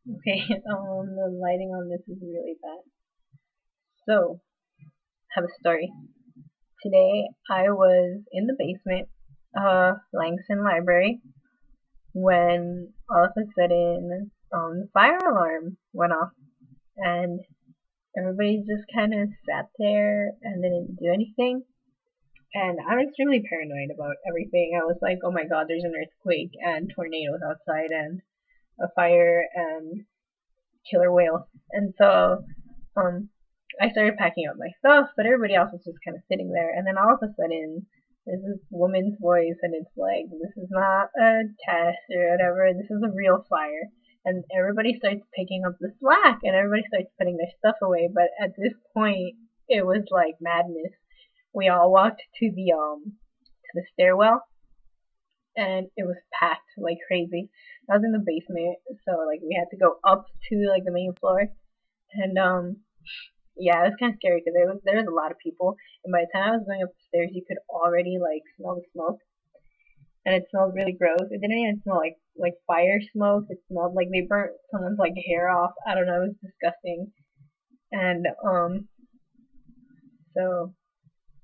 Okay, the lighting on this is really bad. So, I have a story. Today, I was in the basement of Langson Library when all of a sudden, the fire alarm went off, and everybody just kind of sat there and didn't do anything. And I'm extremely paranoid about everything. I was like, oh my god, there's an earthquake and tornadoes outside and a fire and killer whales. And so, um, I started packing up my stuff, but everybody else was just kind of sitting there. And then all of a sudden, there's this woman's voice, and it's like, this is not a test or whatever, this is a real fire. And everybody starts picking up the slack, and everybody starts putting their stuff away. But at this point, it was like madness. We all walked to the stairwell, and it was packed like crazy. I was in the basement, so like we had to go up to like the main floor, and yeah, it was kind of scary because there was a lot of people, and by the time I was going up the stairs, you could already like smell the smoke, and it smelled really gross. It didn't even smell like fire smoke. It smelled like they burnt someone's like hair off. I don't know. It was disgusting. And so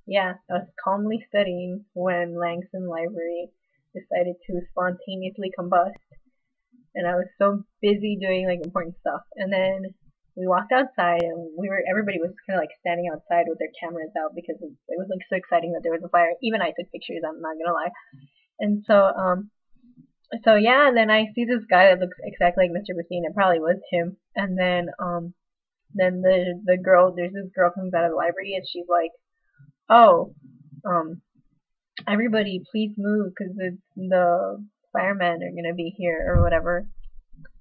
yeah, I was calmly studying when Langson Library decided to spontaneously combust, and I was so busy doing like important stuff. And then we walked outside, and everybody was kind of like standing outside with their cameras out because it was like so exciting that there was a fire. Even I took pictures. I'm not gonna lie. And so yeah. Then I see this guy that looks exactly like Mr. Bastine. It probably was him. And then the girl, there's this girl comes out of the library, and she's like, oh, um, everybody, please move because the firemen are gonna be here or whatever.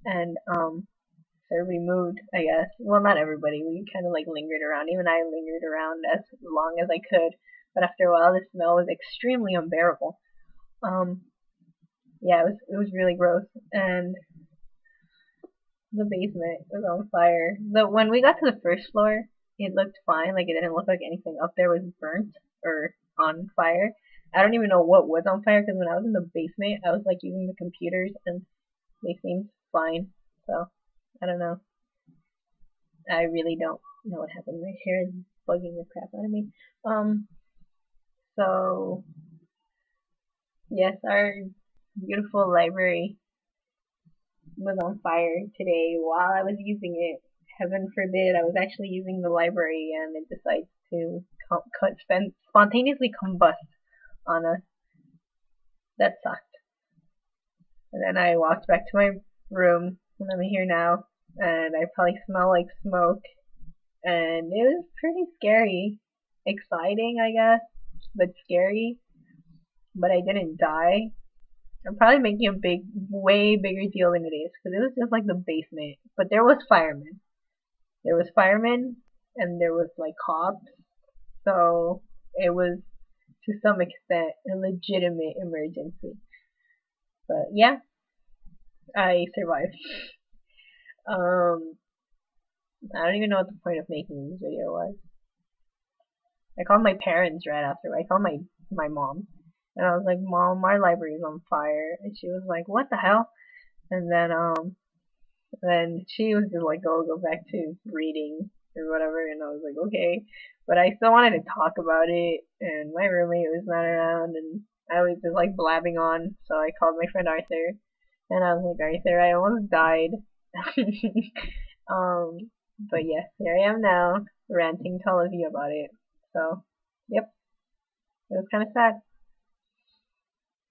And so everybody moved, I guess. Well, not everybody. We kind of like lingered around. Even I lingered around as long as I could. But after a while, the smell was extremely unbearable. Um, yeah, it was really gross. And the basement was on fire. When we got to the first floor, it looked fine. Like it didn't look like anything up there was burnt or on fire. I don't even know what was on fire because when I was in the basement, I was like using the computers and they seemed fine. So I don't know. I really don't know what happened. My hair is bugging the crap out of me. Um, so yes, our beautiful library was on fire today while I was using it. Heaven forbid I was actually using the library and it decides to spontaneously combust on us. That sucked. And then I walked back to my room and I'm here now and I probably smell like smoke and it was pretty scary. Exciting, I guess, but scary. But I didn't die. I'm probably making a way bigger deal than it is because it was just like the basement. But there was firemen. There was firemen and there was like cops. So it was to some extent a legitimate emergency. But yeah, I survived. Um, I don't even know what the point of making this video was. I called my parents right after. I called my mom, and I was like, "Mom, our library is on fire." And she was like, "What the hell?" And then she was just like, "Go back to reading or whatever." And I was like, "Okay," but I still wanted to talk about it, and my roommate was not around, and I was just like blabbing on. So I called my friend Arthur, and I was like, "Arthur, I almost died." um, but yes, here I am now, ranting to all of you about it. So, yep, it was kind of sad.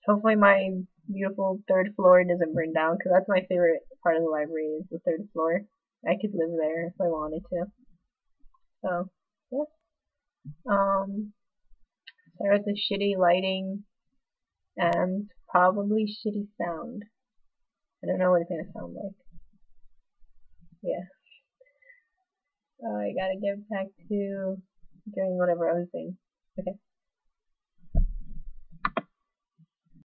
Hopefully my beautiful third floor doesn't burn down, because that's my favorite part of the library is the third floor. I could live there if I wanted to. So, yeah. Sorry with the shitty lighting and probably shitty sound. I don't know what it's gonna sound like. Yeah. I gotta get back to doing whatever I was doing. Okay.